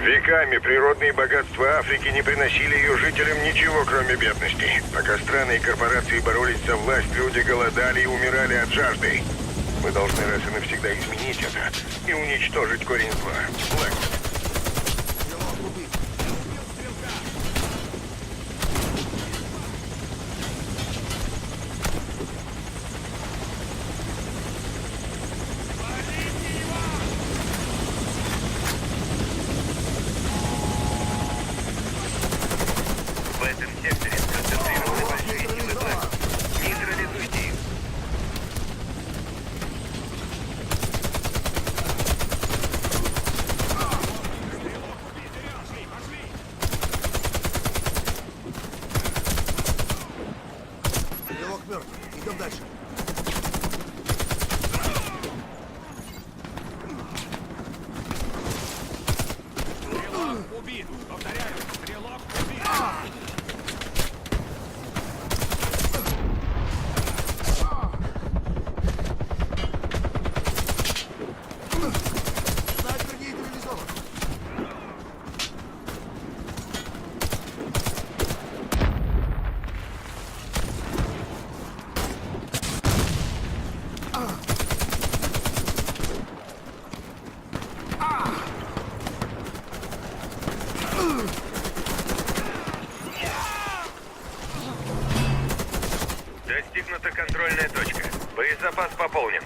Веками природные богатства Африки не приносили ее жителям ничего, кроме бедности. Пока страны и корпорации боролись за власть, люди голодали и умирали от жажды. Мы должны раз и навсегда изменить это и уничтожить корень зла. Блэквуд. В этом секторе сконцентрированы большие силы Блэквуд. Нейтрализуйте их. Стрелок мертв. Идем дальше. Стрелок убит! Повторяю, стрелок убит! Снайпер нейтрализован. Достигнута контрольная точка. Боезапас пополнен.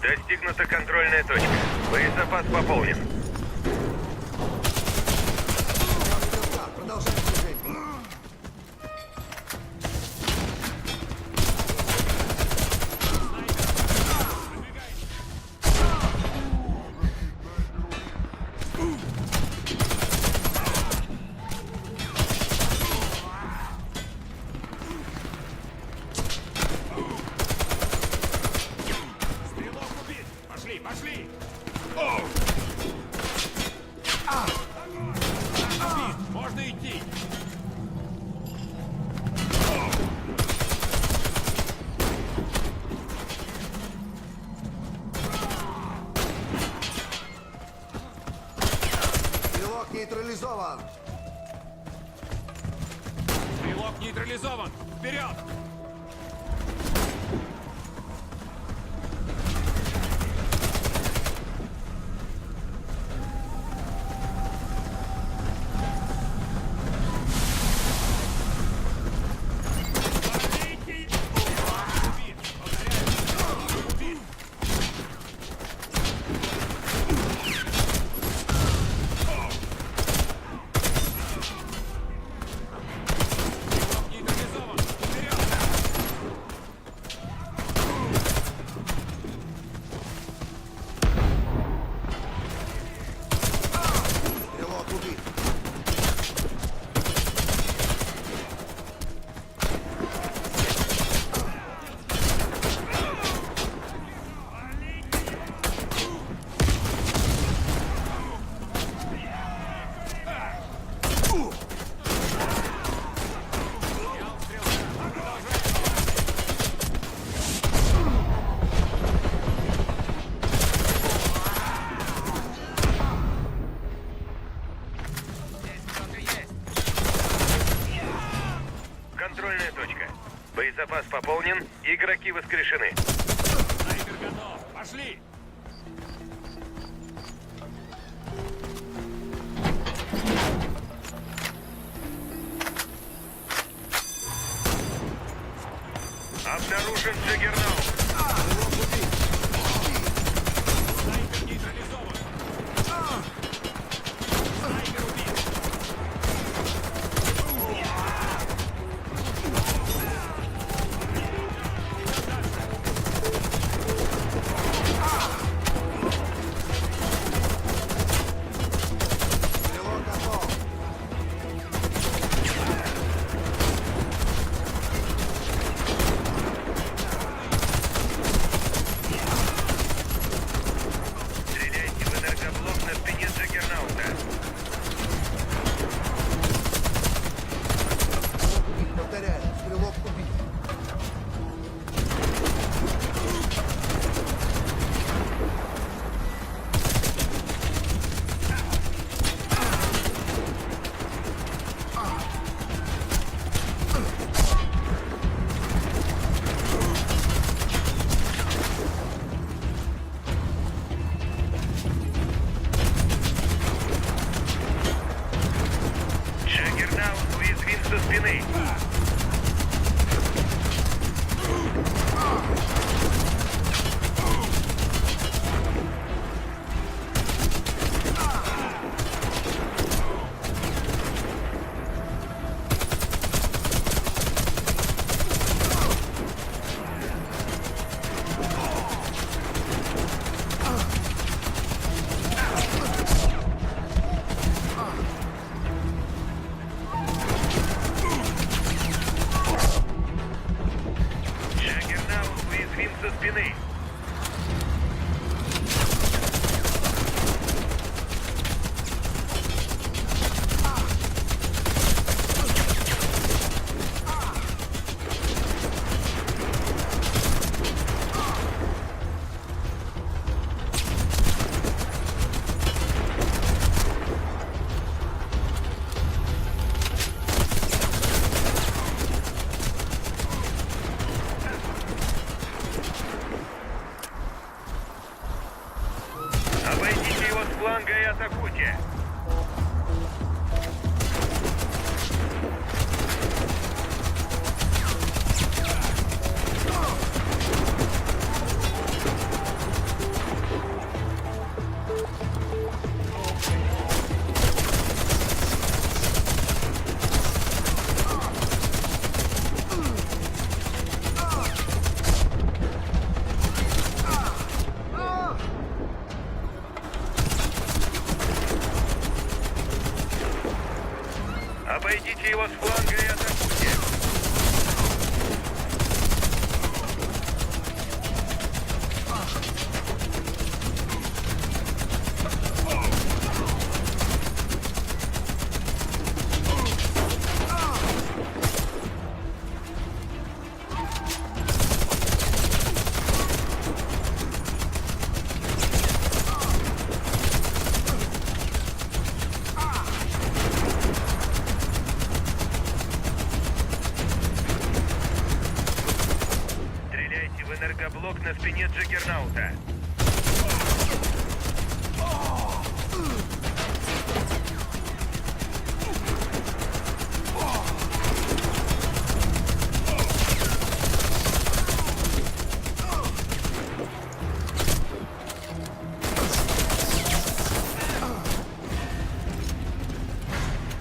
Достигнута контрольная точка. Боезапас пополнен. Продолжаем движение. Стрелок убит! Пошли, пошли! Убит! Можно идти! Стрелок нейтрализован. Стрелок нейтрализован! Вперед! Убит! Повторяю, убит! Стрелок нейтрализован! Вперед! Стрелок убит. Контрольная точка. Боезапас пополнен. Игроки воскрешены. Снайпер готов! Пошли! Обнаружен Джаггернаут. Снайпер нейтрализован! Снайпер убит! Стрелок готов. со спины. Обойдите его с фланга и атакуйте. Обойдите его с фланга и атакуйте. Стреляйте в энергоблок на спине Джаггернаута.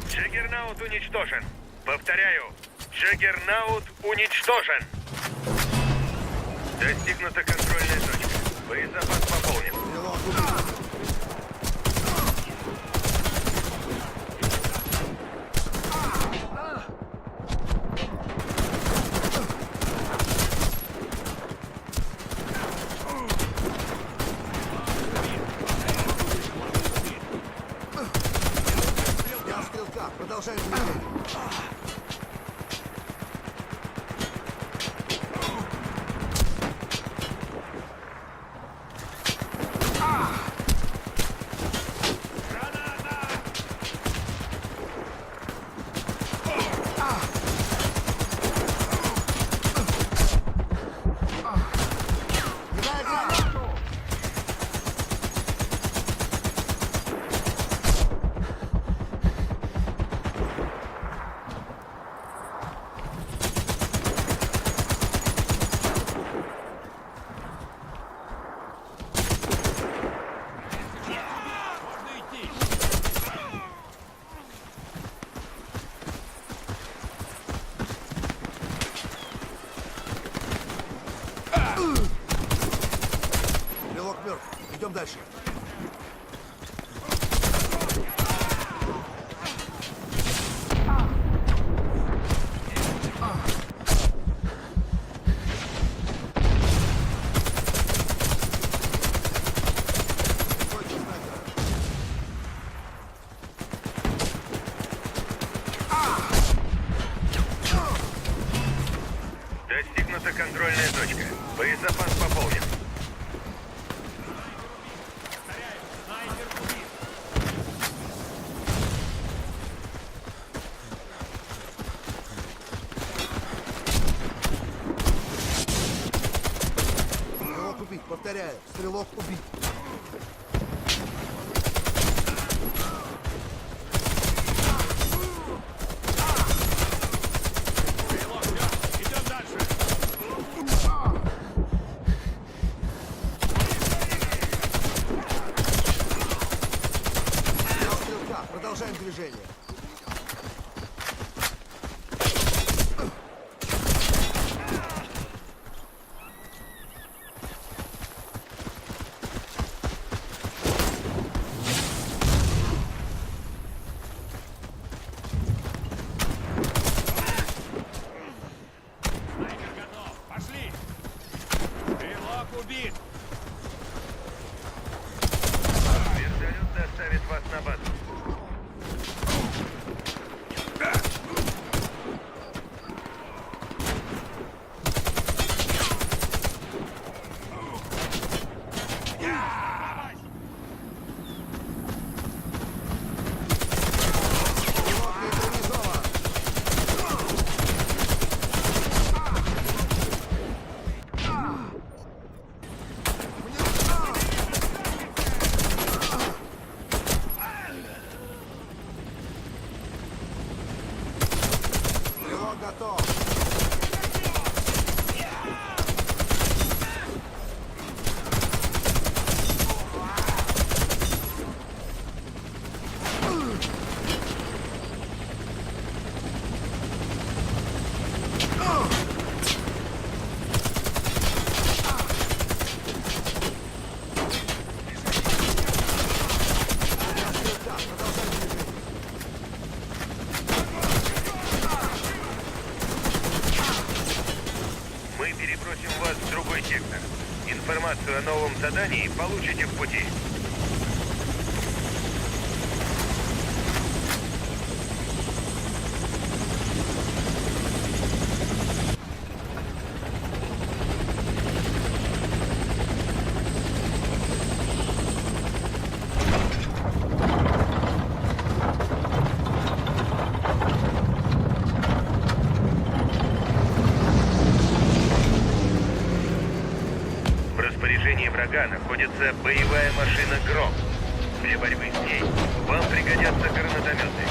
Джаггернаут уничтожен. Повторяю, Джаггернаут уничтожен. Достигнута контрольная точка. Боезапас пополнен. Стрелок убит. Я стрелка. Продолжаем движение. Кидай гранату! Можно идти. Стрелок мертв. Идем дальше. Стойте, снайпер. Достигнута контрольная точка. Боезапас пополнен. Повторяю, снайпер убит. Стрелок убит. Повторяю. Стрелок убит. Стрелок, все, идем дальше. Снял стрелка. Продолжаем движение. Стрелок убит! Вертолет доставит вас на базу. Стрелок нейтрализован. Стрелок готов. Да, продолжаем движение. Мы перебросим вас в другой сектор. Информацию о новом задании получите в пути. В распоряжении врага находится боевая машина «Гром». Для борьбы с ней вам пригодятся гранатометы.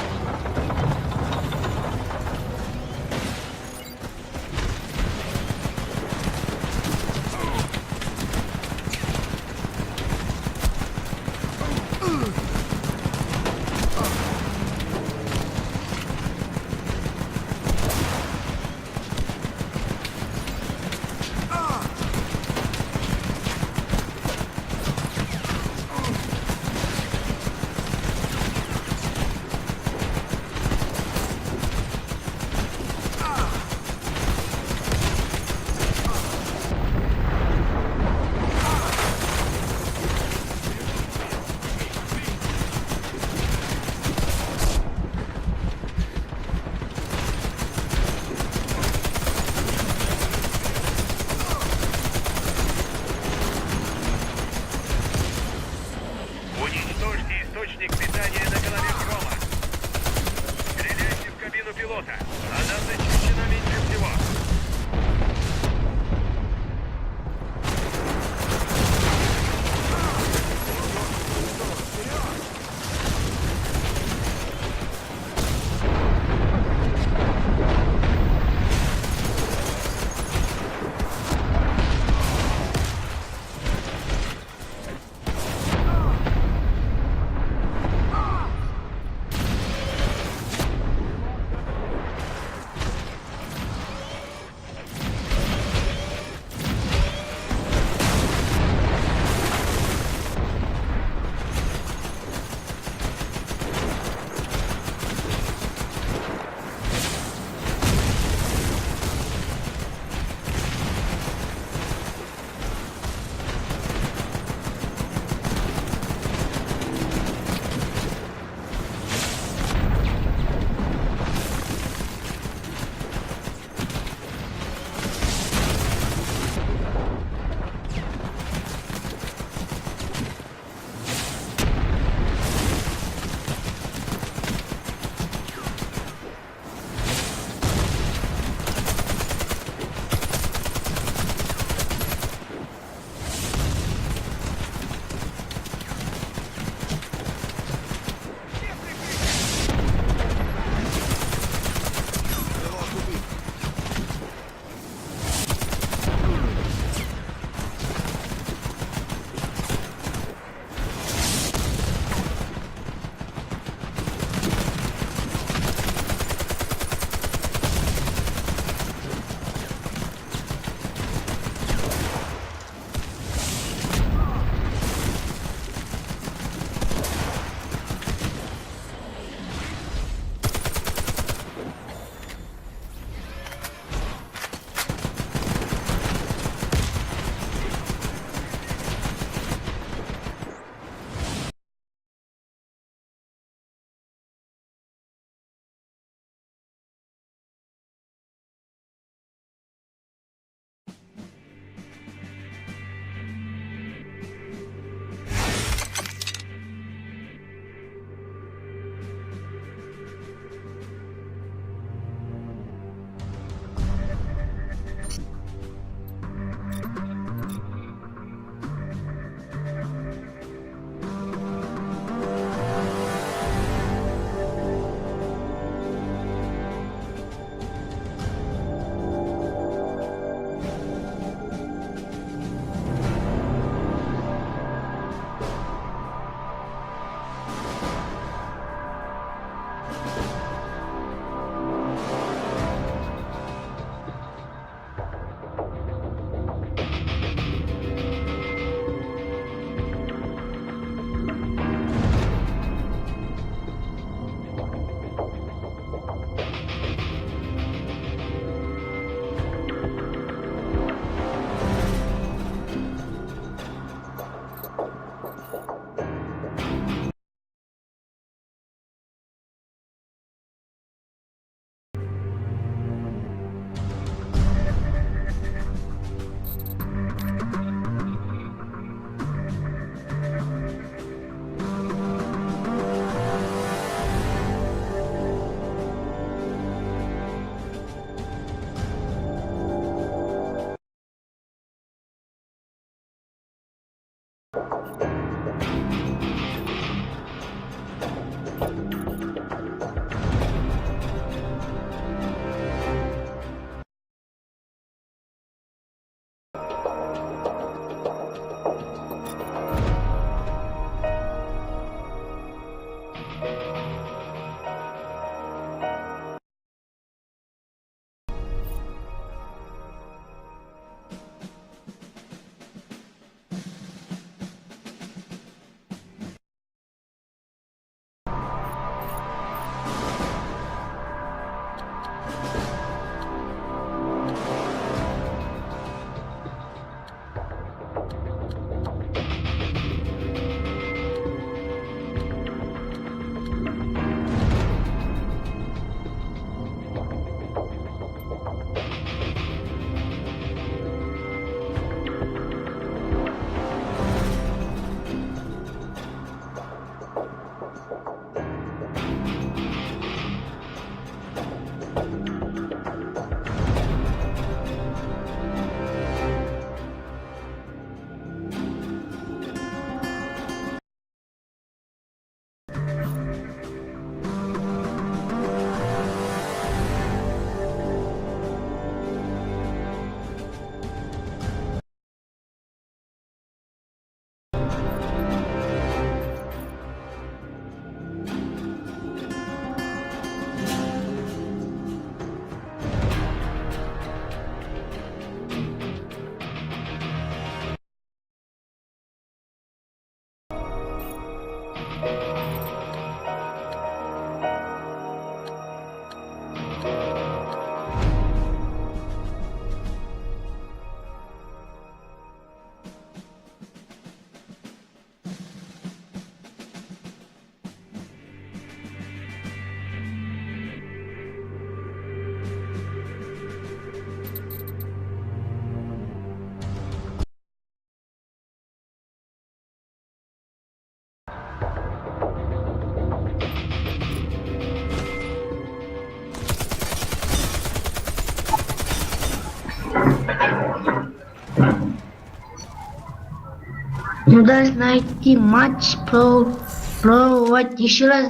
Нужно найти матч проводить еще раз.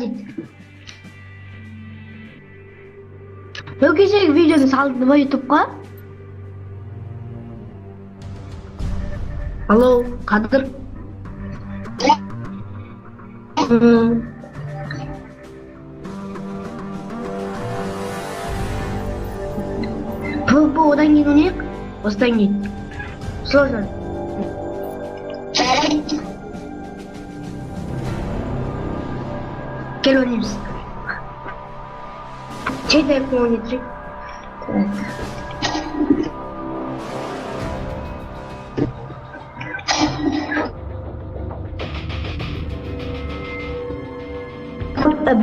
Кешегі видеоны салдым ба ютубқа? Алло, Қадыр. PvP одан кейін ойнайық, осыдан кейін. Сложно. Gel oynayırız. Şey de yapma getireyim. Evet.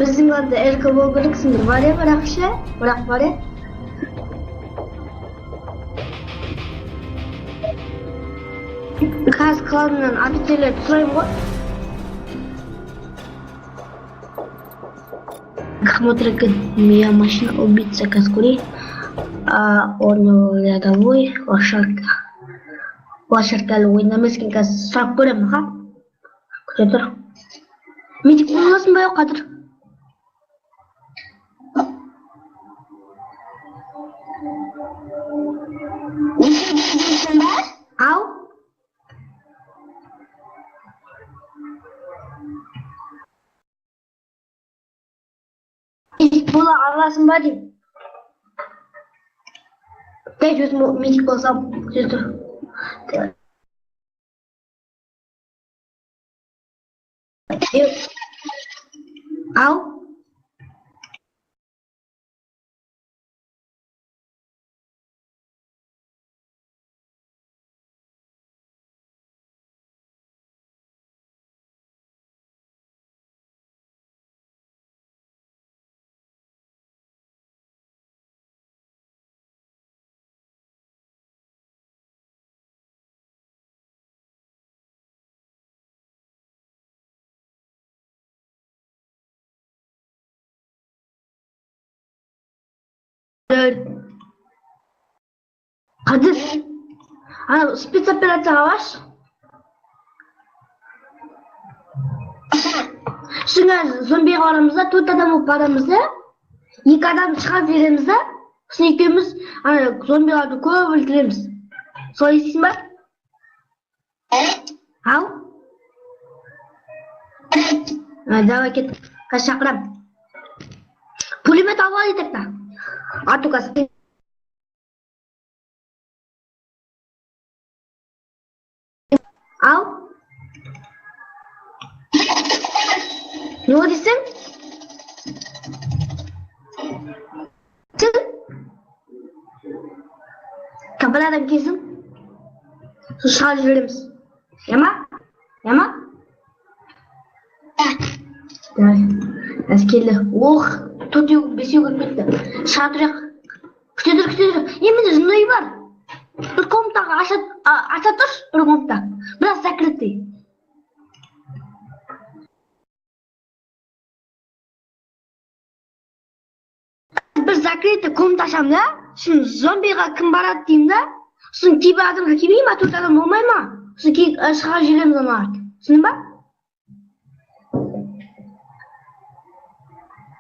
Bizim orada el kabuğuluk sınır var ya, bırak şey. Bırak var ya. Kaz klanından abituriyentler tutulayım mı? Смотрит моя машина убийца Каскури, а он рядовой лошадка. Лошадка ойнамыз екен, қазір сұрақ көремін, ха? Күте тұр. Медик боласың ба, Қадыр? Ау? Медик бола аласың ба деймін. Дәл өзім медик болсам, күте тұр. Ау? Kadir, ana spetsoperasiyaga baş. Şuna zombiga baramızda, 4 adam olup baramızda, 2 adam çıkar verimizde, şuna ikimiz ana zombilardı koyup öldüremiz. Söyleysin mi? Evet. Al. Evet. Давай кет, kaşakram. Pulimet avval yedik da. Атугас. Ау? Не дейсің? Капыл адам кезің? Шыға жүреміз. Яма? Яма? Әскерлі. Ох, 4-5 күн бітті. Шыға тұрайық. Күте тұр. Емінде жындай бар. Bir komutaga acha tur, bir komuta. Biraz закрытый. Bir закрытый комната ашам да. Шын зомбиға кім барады деймін да. Сосын кейбір адамға келмей ма, 4 адам болмай ма? Сосын шыға жүреміз ана арты. Түсіндің ба?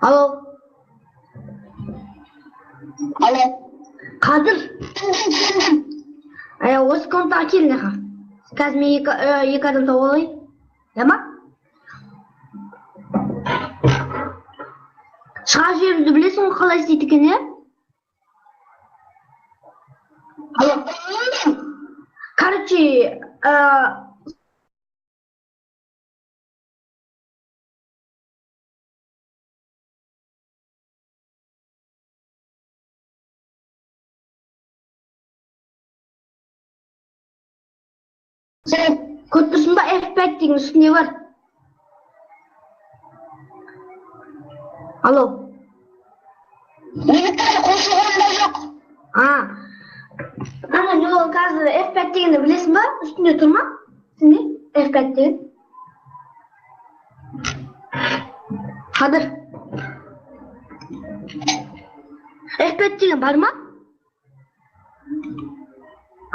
Алло. Алло. Қадыр. Осы комнатаға келін аға. Қазір мен 2 адам тауып алайын. Дама? Шыға жерімді білесің ғой қалай істейді екен, е? Алло. Короче, Sen көріп тұрсың ба, F5 деген үстінде бар. Алло. Менікі қосылғанда жоқ. Ана не ол қазір F5 дегенді білесің ба? Үстінде тұр ма? Үстінде F5 деген. Қадыр. F5 деген бар ма?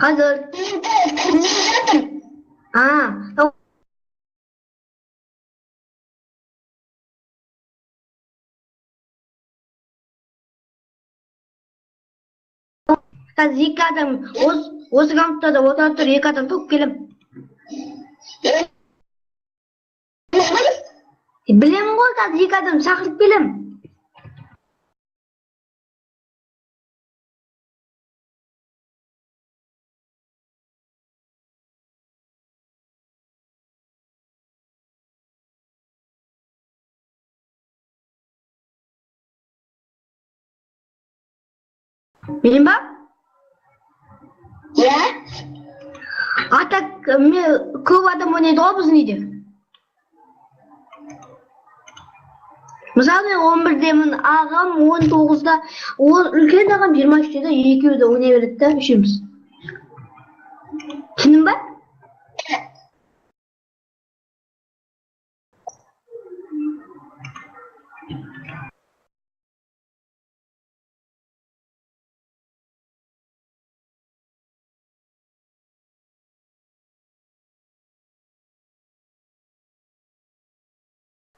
Қадыр. Менікі жатыр. Қазір екі адам осы компьютерде отырып тұр, екі адам топ келем. Білемін ғой, қазір екі адам шақырып келем. Benim bak. Иә? Ата көп адам ойнайды ғой біздің үйде. Мысалы мен 11-демін, ағам 19-да, ол үлкен ағам 23-де, екеуі де ойнай береді да, үшеуміз. Түсіндің ба?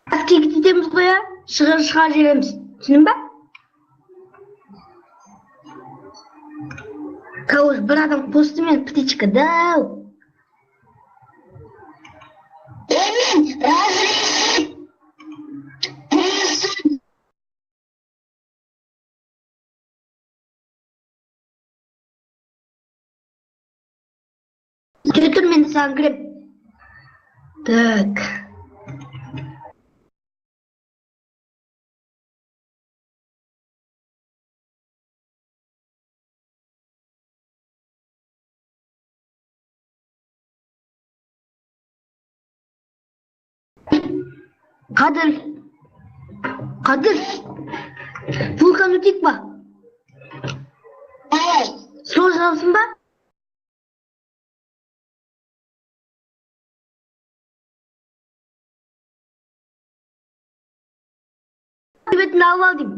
Әске кетеміз ғой, шыға желеміз. Түсіндің ба? Кауыз бір адам қосты мен птичка, дау. Мен разрешить. Пересуд. Жүре тұр, мен саған кірем. Так. Қадыр, вулкан өтейік ба? Сол жалсын ба? Бетін алып ал дейм.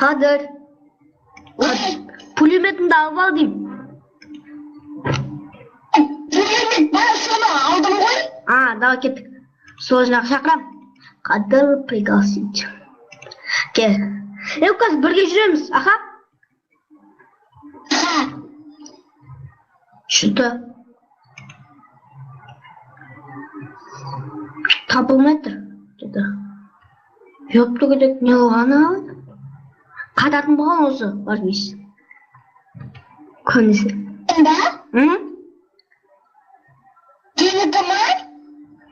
Қадыр. Пулеметімді алып ал дейм. Мен соны алдым ғой. Давай кеттік. Сол жинақ шақырам. Қадыр пригласить. Кел. Қазір бірге жүреміз, аха? Что-то табылмай тұр. Жоқты көдек не болғаны алады? Қататын болған осы, бар бейсіз. Көнесі. Да? Менікі ма?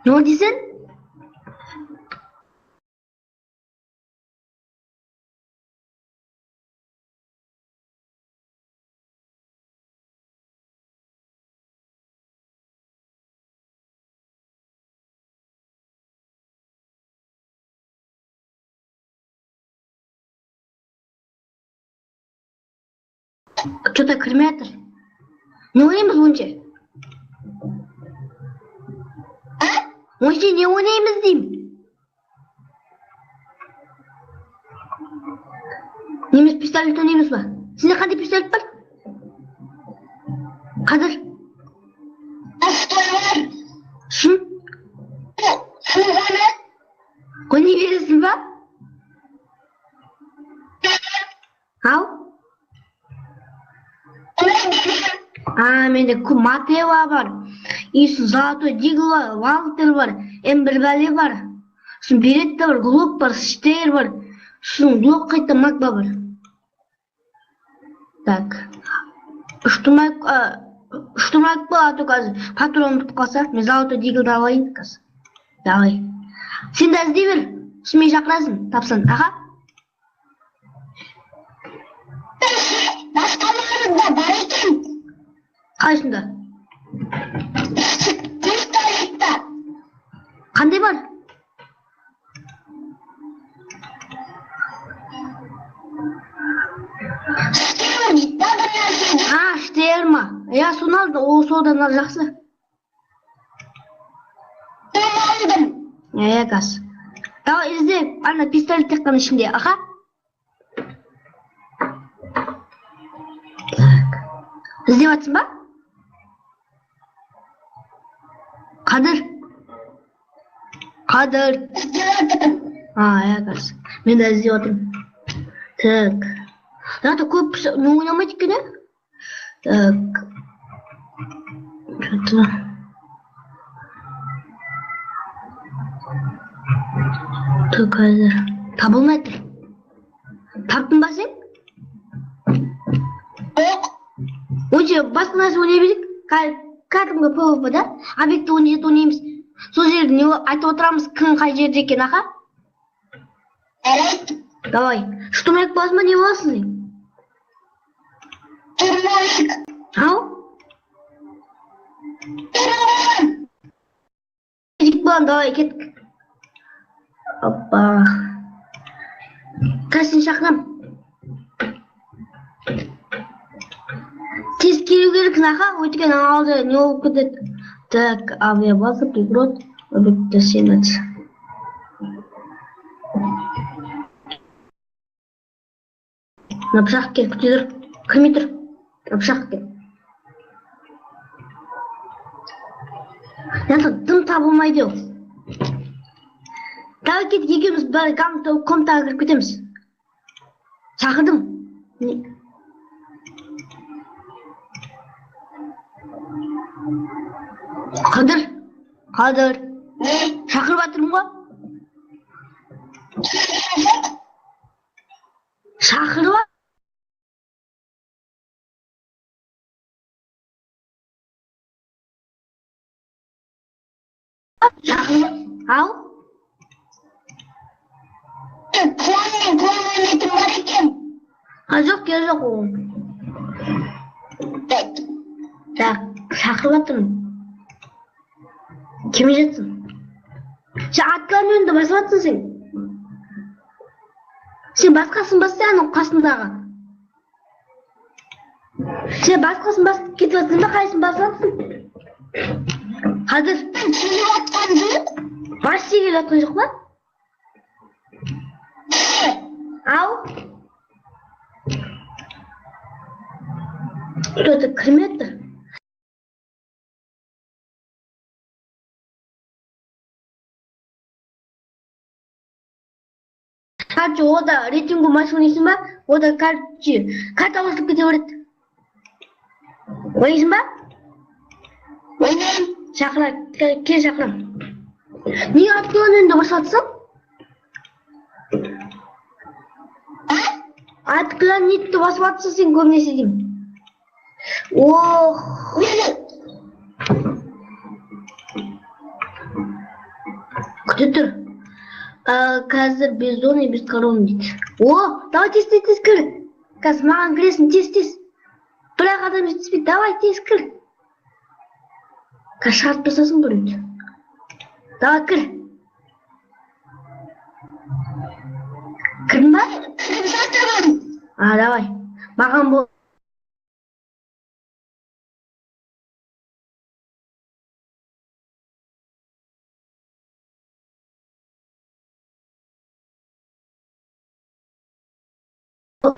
Не ол дейсің? Что-то кірмей жатыр. Не ойнаймыз онша? Онша не ойнаймыз деймін? Неміз пистолет ойнаймыз ба? Сізде қандай пистолет бар? Қадыр? Астоймар. Шын? Сылғаны. Ойнай бересің ба? Ау? Менде Матева бар, Ису Золотой Дигл бар, Валтер бар, Эмбербали бар, шын Беретта бар, Глок бар, Штейр бар, шын Глок қайта Макба бар. Так. Штурмак ба, аты қазір патрон ұмытып қалса, мен Золотой Диглды алайын қазір. Давай. Сен де іздей бер, шын мен шақырасың, тапсан, аха? Басқалар. Қайсында? Пистолетта. Қандай бар? Штемір дейді да бір нәрсе. Штерма. Я соны алды, ол содан ал жақсы. Мен алдым. Каз. Давай ізде, ана пистолет тек қана ішінде, аха? Іздеп атсың ба? Қадыр. Іздеп отырмын. Каз. Мен де іздеп отырмын. Так. Зато көп не ойнамайды екен, ә? Так. Что-то. Так, қазір. Табылмай тұр. Таптың ба сен? Жоқ. Өте басқа нәрсе ойнай берейік. Кәдімгі PvP да? Объекті ойнаймыз. Сол жерде не айтып отырамыз, кім қай жерде екен, аха? Жарайды. Давай. Штурмовик боласың ба, не боласың сен? Штурмовик. Ау? Штурмовик. Жек болам, давай, кеттік. Опа. Қазір шақырам. Тез келу керексің, аха? Өйткені алды не болып кетеді. Так, авиабаза, пригрод, объекті сенат. Напшақ кел, күте тұр. Кірмей тұр. Напшақ кел. Тым табылмайды ол. Давай кет, екеуміз бір комнатаға кіріп кетеміз. Шақырдым. Қадыр. Не? Шақырып жатырмын ғой. Шақырып at. Ау? Клон ойнайтын бар екен. Жоқ, жоқ ол. Так, шақырып жатырмын. Кеме жатсың? Атқан önünde басып жатсың сен. Сен басқасын басты, анау қасындағы. Сен басқасын басып кетіп жатсың ба, қайсын басып жатсың? Қазір. Келіп жатқан жоқ. Вообще келіп жатқан жоқ па? Ау? Кто-то кірмеді. Короче, ода рейтингу матч ойнайсың ба? Ода, короче, карта басылып кете береді. Ойнайсың ба? Ойнайын. Кел шақырам. Неге атқылан önünde басып жатсың? Атқылан нетті басып жатсың сен көбінесе деймін. Ох. Күте тұр. Қазір без зоны без короны дейді. О, давай тез кір. Қазір маған кіресің, тез. Бірақ адам жетіспейді, давай тез кір. Қазір шығарып тастасын бір үйді. Давай кір. Кірдің ба? Кіріп жатырмын. Давай. Маған бұл.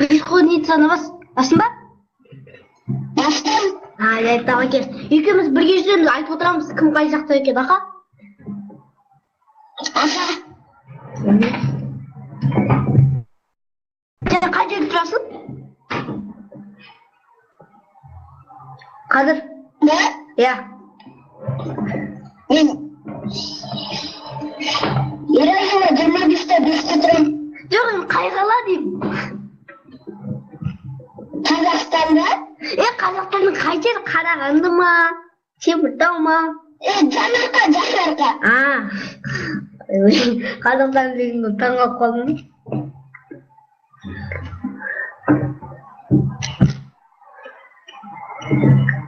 Исходницаны басын ба? Бастым. Давай кел. Екеуміз бірге жүреміз, айтып отырамыз, кім қай жақта екен, аха? Аха. Сен қай жерде тұрасың? Қадыр? Не? Иә. Мен 25-те тұрам. Жоқ, мен қай қала деймін. Қазақстанда? Қазақстанның қай жері? Қарағанды ма? Теміртау ма? Жанарқа. Қазақстан дегенді таң қалып қалдым.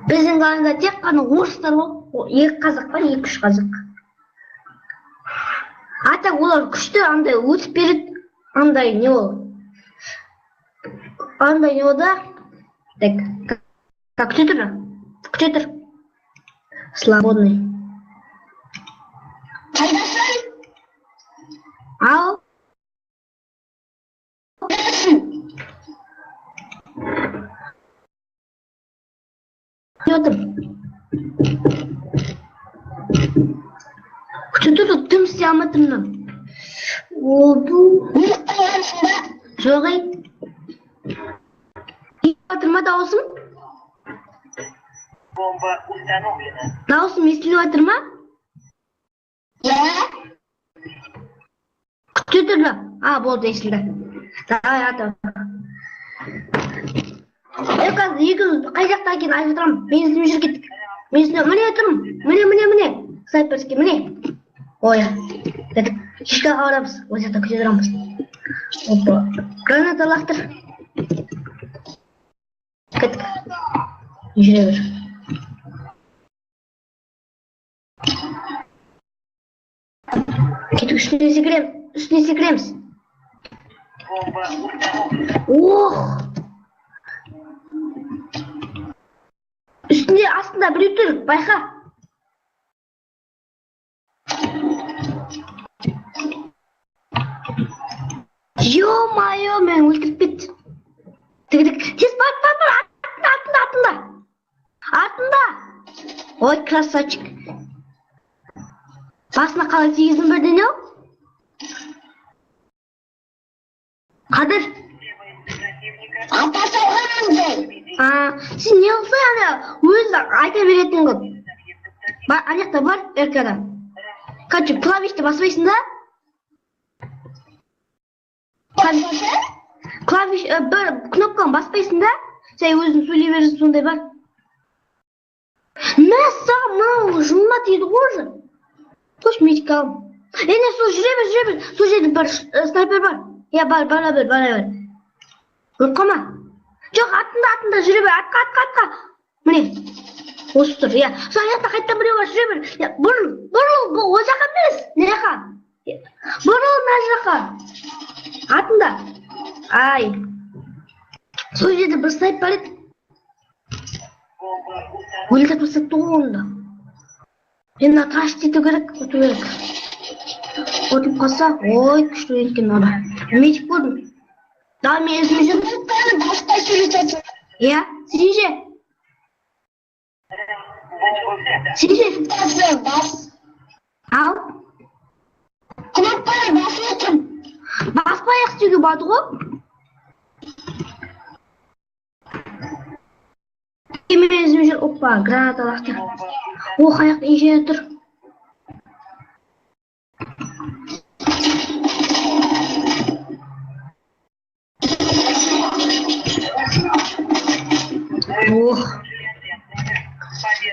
Біздің Біздің қалада тек қана орыстар ғой. 2 қазақ бар, 2-3 қазақ. Атақ олар күшті андай өтіп береді. Андай не ол? Андай не ол да? Так, как кто тұр? Свободный. Қайдасың? Ал? Отыр. Күтіп тым істей алматырмын. Олду. Не қыларсың ба? Жоқ ей. Естіліп ма дауысым? Бомба установлена. Дауысым естіліп ма? Иә. Күтіп болды естілді. Давай ата. Қазір екеуміз қай жақта екенін айтып отырамын. Мен іздеме жүр кеттік. Мен іздеме, міне тұрмын. Міне. Снайперский, міне. Ой, кешке қарамыз. Ол жақта күте тұрамыз. Опа. Граната лақтыр. Кеттік. Жүре бер. Кеттік, үстіне секіреміз. Бомба установлена. Ох! Үстінде астында біреу тұр, байқа. Ё-майо, мен өлтіріп кетті. Тігідік. Тез бар. Артында. Ой, красавчик. Басына қалай тигіздің бірден ау? Қадыр. Ата салғаныңды. Сен не қылса ана өзі айта беретін көп. Анақта бар, эркада. Короче, клавишті баспайсың да? Клавиш, бір кнопканы баспайсың да? Сәй өзің сөйлей бересің, сондай бар. Мынау жұмма тиді ғой. Қош медик алым. Ене, сол жүре бер. Сол жерде бір снайпер бар. Я, бара бер. Ұлқама. Жоқ, артында жүре бер. Атқа. Міне. Осы тұр, я. Сол аяқта қайттан біреу бар, жүре бер. Бұрыл, ол жаққа емес. Не жаққа? Бұрыл, мына жаққа. Артында. Ай. Сол жерде бір снайпер еді. Өлтіріп тастапты ғой онда. Мен аташ ету керек, ұту керек. Отып қалса, ой, күшті еткен ада. Медик болдым. Да, мен өзіме жүріп. Кнопканы баспай сөйлетесің. Иә, сенже. Кнопканы бас. Ал. Кнопканы басып отыр. Баспай істеуге болады ғой. Мен өзіме жүр. Опа, граната лақтыр. Оқ аяқты ежере тұр. Ох.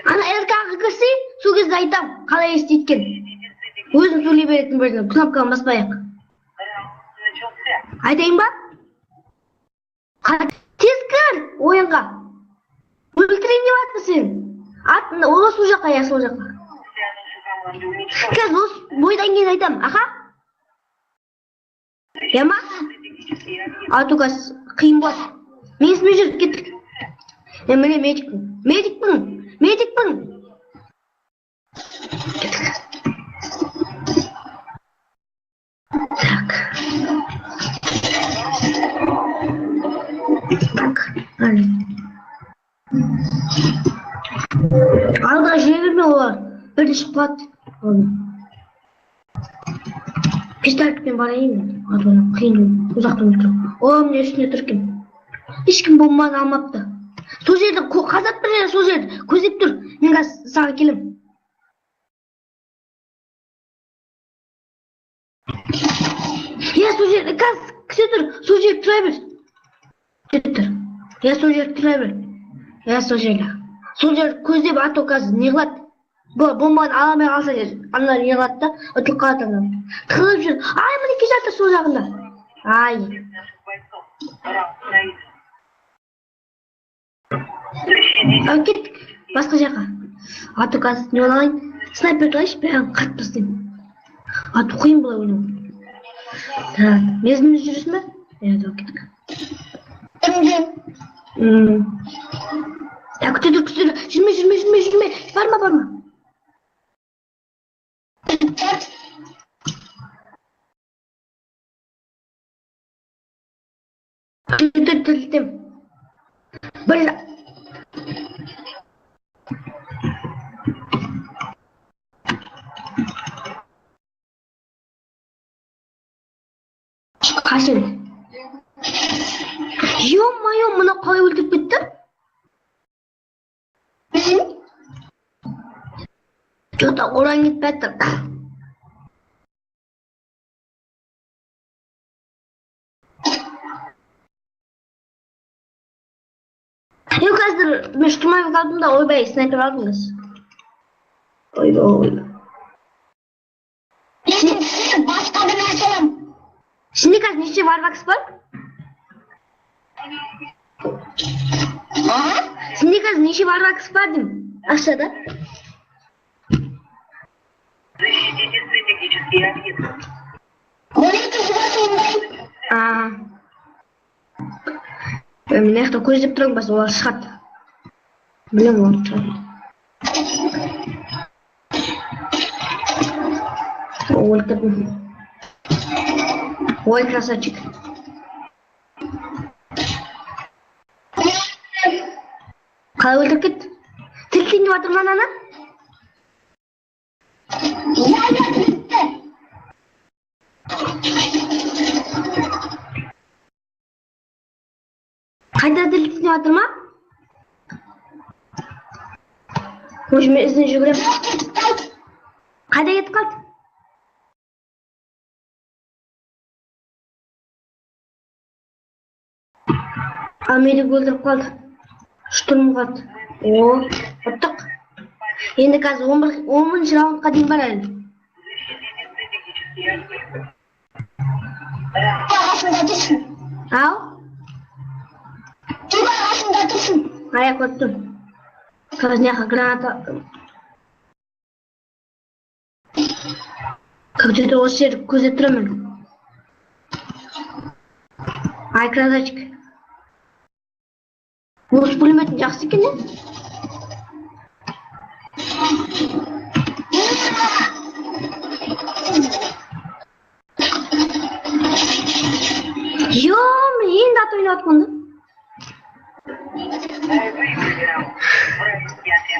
Ана эркаға кірсе, сол кезде айтам, қалай естейткен. Өзің сөйлей беретін бірден, кнопканы баспайық. Айтайын ба? Тез кір ойынға. Өлтірейін деп атпы сен. Артында, ола сол жаққа, я сол жаққа. Қазір осы бойдан кейін айтам, аха? Яма? Атуғас, қиын болады. Мен есіме жүріп кеттік. Міне медикпін. Так, әлі. Алға жүре берме олар. Бірді шықпады. Пистолетпен барайын. Атуына қиын ұзақтан тұр. О, міне үстіне тұр екен. Ешкім бомбаны алмапты. Сол жерді қазап бір жері, сол жерді көзеп тұр. Мен қазір саған келем. Сол жерді қазір кісе тұр. Сол жерді тұра бер. Сол жерді тұра бер. Сол жерді. Сол жерді көзеп ату қазір не қылады. Бомбаны аламай қалса жер. Анар не қылады да, ұтылып қалады анар. Тығылып жүр. Ай, міне ке жатыр сол жағында. Ай. Кеттік. Басқа жаққа. Ату қазір не алайын? Снайпер қылайыншы, бәрін қатып тастаймын. Ату қиын былай ойнау. Так, мезгіліміз жүресің бе? Давай кеттік. Так, күте тұр. Жүрме. Барма. Түлтем. Бір. Қашын. Ё-моё, мұны қалай өлтіріп кетті? Что-то уронит Петр. Yok hazır. Müslüman kaldım da oy bey sniper aldınız. Oy. Başka bir mesele. Şimdi kaç neşe var bak spor? Şimdi kaç neşe var bak spor değil mi? Aşağıda. Защитите стратегические объекты. Мен аяқта көздеп тұрмын, бас олар шығады. Білем олар шығады. Өлтірдім. Ой, красавчик. Қалай өлтіріп кетті? Тіркейін деп жатырмын ананы? Қайда тіркейін деп жатыр ма? Өз мен ізден жүгірем. Қайда кетіп қалды? Мені өлтіріп қалды. Штурм қалды. Ұттық. Енді қазір 10-шы раундқа дейін бар әлі. Ау? Аяқ өттім. Қазір неқа граната. Көктеді осы жер көзет тұрамын. Ай, красавчик. Осы пулеметін жақсы екен, не? Ё-м, енді ат ойнап атқанды.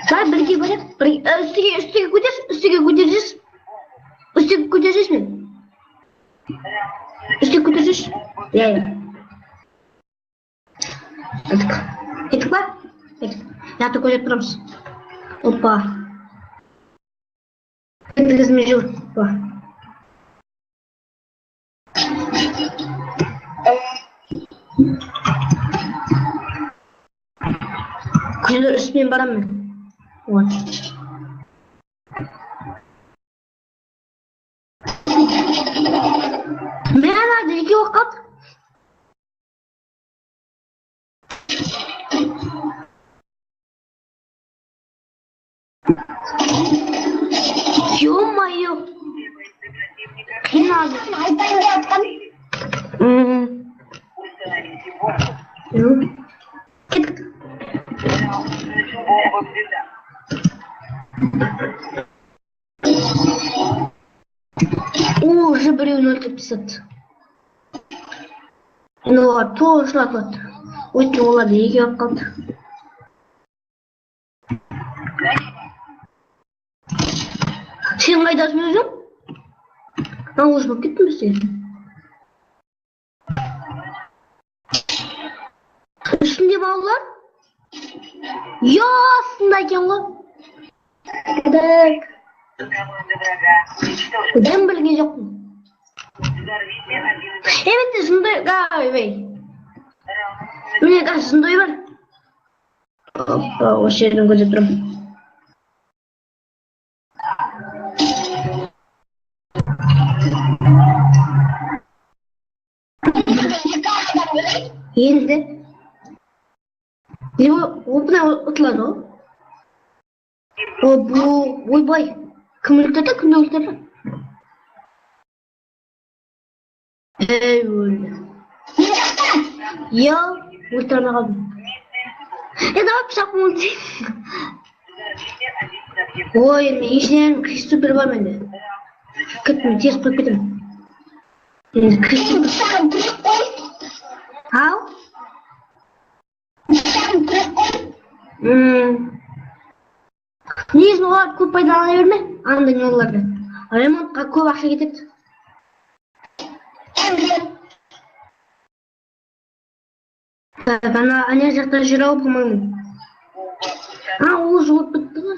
Сай бірге бөлек. Үстіге көтерсіз. Үстіге көтерсіз мен. Үстіге көтерсіз. Я. Еттік ба? Еттік. Аты көзет тұрамыз. Опа. Еттігізіме жүр. Опа. Көзелер үстімен барам мен. Вот. Мен ана дереке уақыт. Ё-моё! Қиын алды. Установите бомбу. Кеттік. Бомба взята. Уже біреуін өлтіріп тастады. Енді олар тоғыз жылатып жатыр. Өйткені олар неге алып қалды. Сен қайдасың өзің? Ауыз болып кеттің бе сен? Үстінде балалар? Ясында екен ғой. Так. Команда врага уничтожена. Мен білген жоқпын. Взорвите один из Evet, зындай. Бей. раундов. Міне қазір зындай бар. Опа, осы жерден көзеп тұрмын. Енді. Опына ұтылады ғой. Ойбай. Кім өлтірді? Кімді өлтірді? Өлді. Я өлтірмей қалдым. Давай пышақпен өлтірейін. Взорвите один из объектов. Ой, мен ешнерім Кристофер бар менде. Кеттім, теріс қойып кетемін. Енді Кристофер. Сам прикол. Ау? Сам прикол. Негізі оларды көп пайдалана берме, андай не оларды. Ремонтқа көп ақша кетеді. Эмблем. Так, ана жақта жүр ау, по-моему. Ол жауап бітті ғой.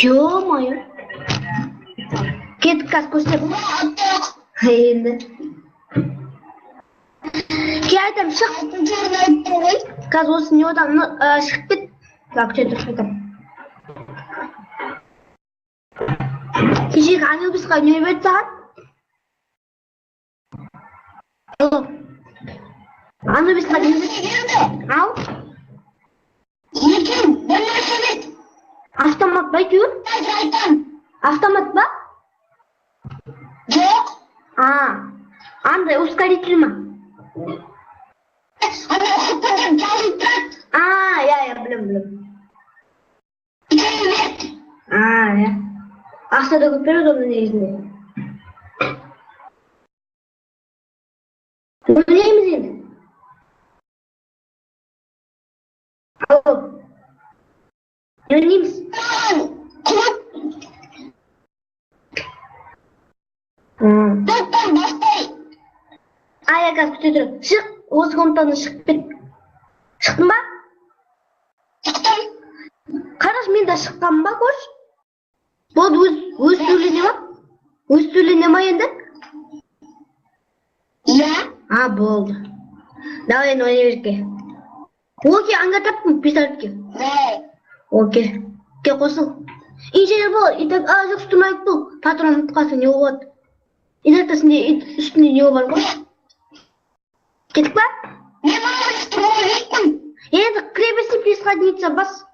Ё-моё. Кеттік, қазір көрсетіп. Енді. Айтам, шық. Қазір осы не одан шығып кет. Так, күте дұрыс айтам. Кешегі Анубисқа не берді саған? Алло. Анубисқа не берді? Ау? Автомат ба әйтеуір? Автомат ба? Жоқ. Андай ускоритель ма? Ана құппадан жалып тұрады. Я білем. Керемет. Я. Ақша да көп береді оның негізінде. Ойлаймыз енді. Алло. Не ойлаймыз? Тоқтан бастай. Я қазір күте тұр. Шық, осы комнатадан шығып кет. Шықтың ба? Шықтым. Қараш, мен де шыққам ба, көрші? Болды, өз сөйлене ма? Өз сөйлене ма енді? Иә. Болды. Давай енді ойна берекке. Окей, аңға таптым, пистолетке. Окей. Ке қосыл. Инженер бол, итак, жоқ ұстырмайық бол. Патрон ұтқасы не болады? Инертасында үстінде не бар ғой? Кеттік ба? Мен ұстырмайықпын. Енді крепости происходница бас.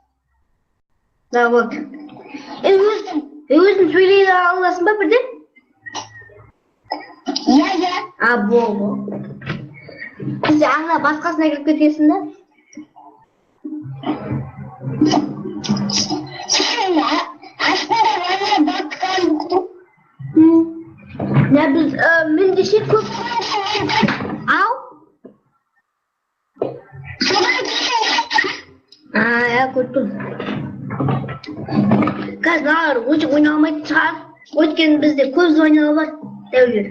Да, вот. Өзің сөйлей аласың ба бірден? Иә. Болды. Біз аңа басқасына кіріп кетесің да? Сен аспанда ғана батқан ұқтым. Біз мендеше көп. Ау? Көрттім. Қазір өте ойнамайтын шығар. Өйткені бізде көп звонялы бар. Дәулер.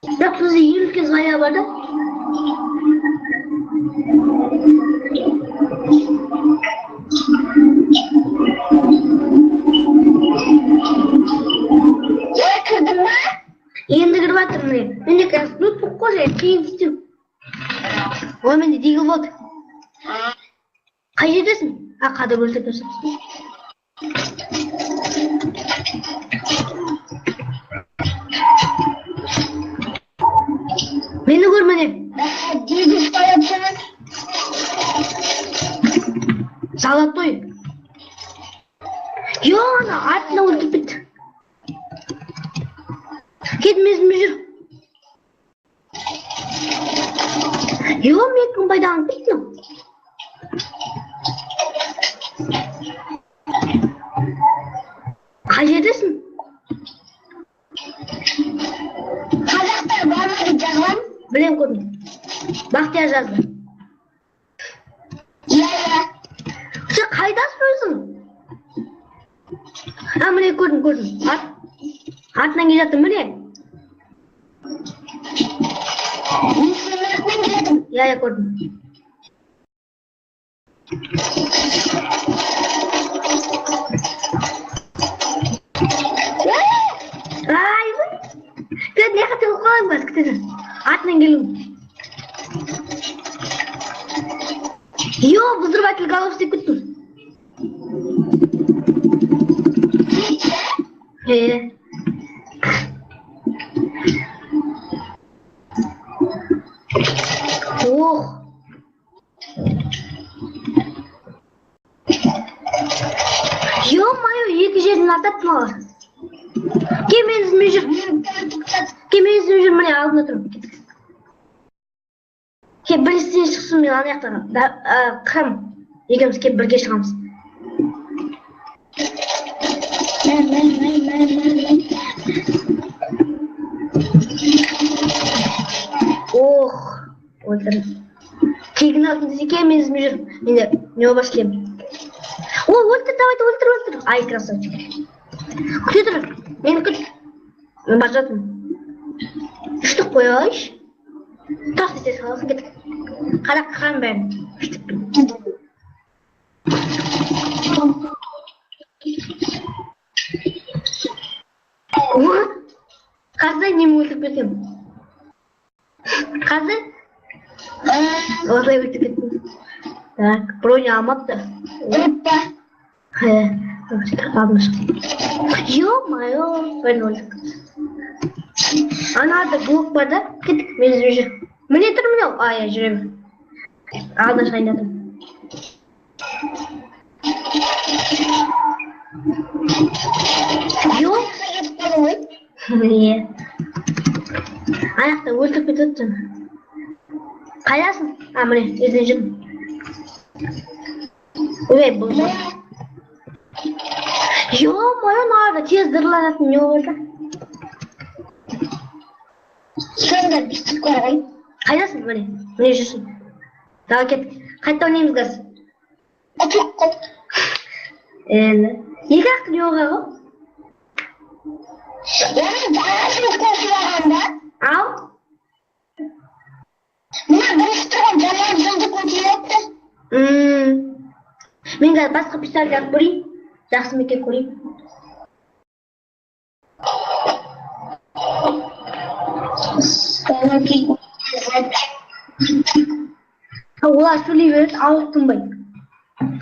Бірақ бізде елке звоня бар да. Кірдің ба? Енді кіріп жатырмын мен. Менде қазір ноутбук қой, қиын істеу. Ой, менде дигл болды. Қай жердесің? Қадыр өлтіріп тұрсың. Мені көрмене. Дигл қойыпсың. Золотой. Ана артына өлтіріп кетті. Кетмесін жүр. Мен кім пайдаланып кеттім? Қай жердесің? Қазақтар бармады жазған. Білем көрдім. Бақтияр жазды. Иә. Сен қайдасың өзің? Міне көрдім. Артынан келе жатыр, міне. Я көрдім. Ты не хотел колбас, кто-то. Артынан келу. Взрыватель голов секунд тут. Ох. iki жерден атады мыналар. Кемеңізбен жүр. Кемеңізбен жүр, міне алдында тұрмын. Кеп біріншіден шықсын, мен ана жақтан қырам. Екеуміз кеп бірге шығамыз. Ох, өлтірдім. Кегін алтын десе кемеңізбен жүр. Менде не бас кем. О, өлтір, давайте өлтір. Ай, красавчик. Күте тұр, мені күт. Мен бар жатым. Үштік қойайш. Тас десе саласын кеттік. Қарақ қаған бәрін. Үштікпен. Қазір неме өлтіріп кетем? Қазір? Осылай өлтіріп кеттім. Так, броня алмапты. Ё-моё, бәрін өлтіріп. Анада блок бар да, кеттік, мен іздеп жүр. Міне тұр мынау, я жүремін. Алдын шайнадым. Ё? Міне. Аяқта өлтіріп кетіп қайдасың? Міне, іздеп жүрмін. Ой, бұл жа. Ё-моё, надо тез дырланатын не болды? Сонда бістік бар ғой. Қайдасың? Міне жүрсің. Дал кет. Қайтта ойнаймыз газ. Екі ақты не оға ғой? Ау? Мына бірінші тұрған жаңа жылды көтеретті. Мен қазір басқа пистолет алып көрейін. Жақсы мекен көрейін. Олар сөйлей береді, ауыз тынбайды.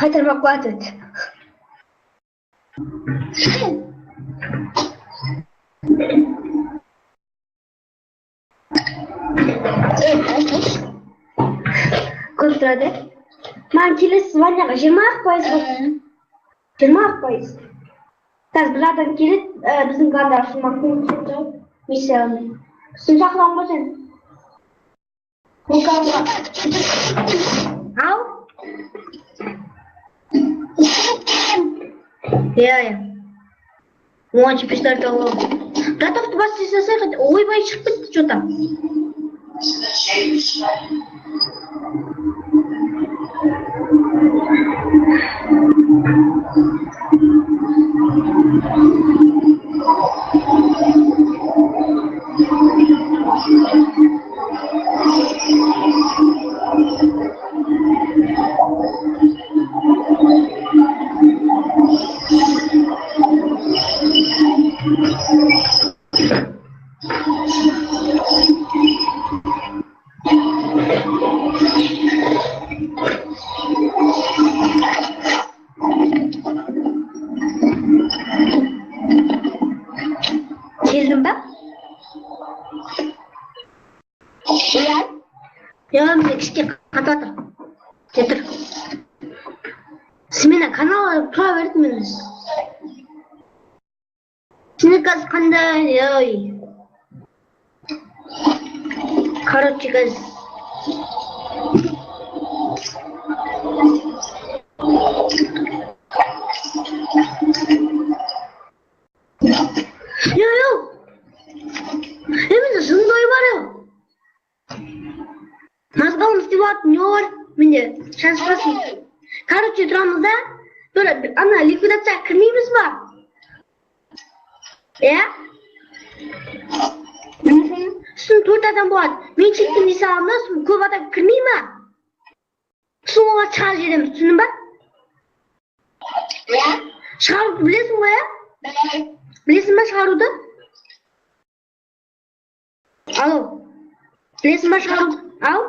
Қайтармақ қуат өтті. Көп тұрады. Маған келесі званияға 20% ғой. 20%. Қазір бір адам келеді, біздің кланда ашылмақтың миссияны. Сен шақырған ғой сен? Ау? Иә. Оныншы пистолет алып. Готовты бас жасай, ойбай шығып кетті что-то. Сездің ба? Мен ішке қатып жатыр. Кетір. Смена каналы тұра берді мен. Сені қазір қандай? Короче, қазір. Йо-йо! Емені жыңдой бар ел. Мазғалым істеп атын не бар? Менде шанс басын. Короче, тұрамыз да, ана ликвидацияға кірмейміз ба? Сосын 4 адам болады. Мен чектен есе аламын да, сосын көп адам кірмей ма? Сосын олар шығарып жібереміз, түсіндің ба? Шығаруды білесің ғой, Білесің ба шығаруды? Алло. Білесің ба шығаруды? Ау?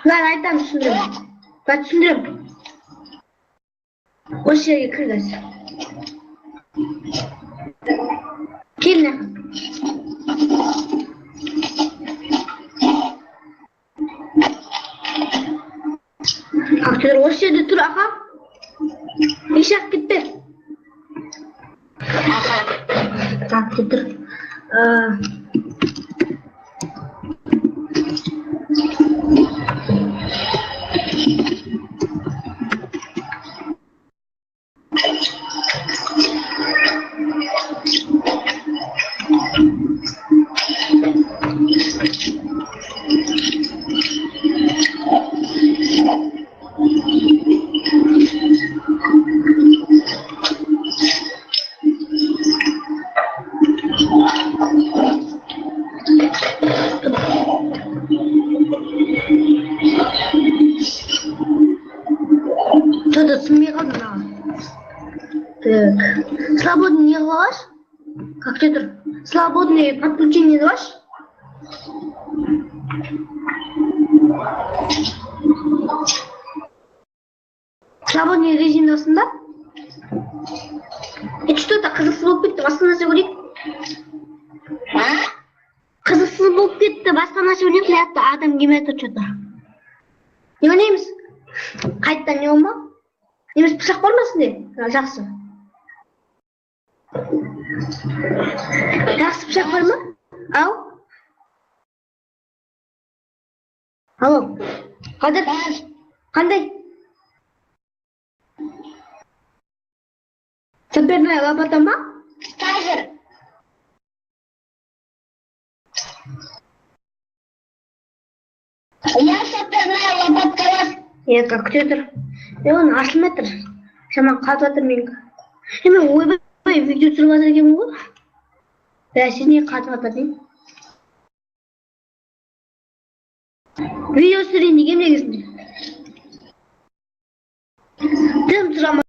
Lan aydan düşündürüm. Ben düşündürüm. O şeye kırgız. Kimle? Aktör o şeyde dur aha. ешақ кетпе. Так, кетір. Что-то түсінбей қалдым маған. Так. Свободный не қылаш? Как кетір? Свободный подключение қылаш? Свободный режимдасында? Это что-то қызықсыз болып кетті, басқа нәрсе көрейік. Қызықсыз болып кетті, басқа нәрсе көрейік, мына адам келмей тұр что-то. Не ойнаймыз? Қайттан не болма? Немес пышақ бар ма сізде? Жақсы. Жақсы пышақ бар ма? Ау? Алло. Қадыр? Қандай? Саперная лопата ма? Стажер. Я саперная лопатка раз. Как кетір? Оны ашылмай тұр. Шаман қатып жатыр менікі. Мен ойбай видео түсіріп жатыр екенмін ғой. Сіз не қатып жатыр дейін? Видео түсірейін дегенмін негізінде. Тым тұрамын.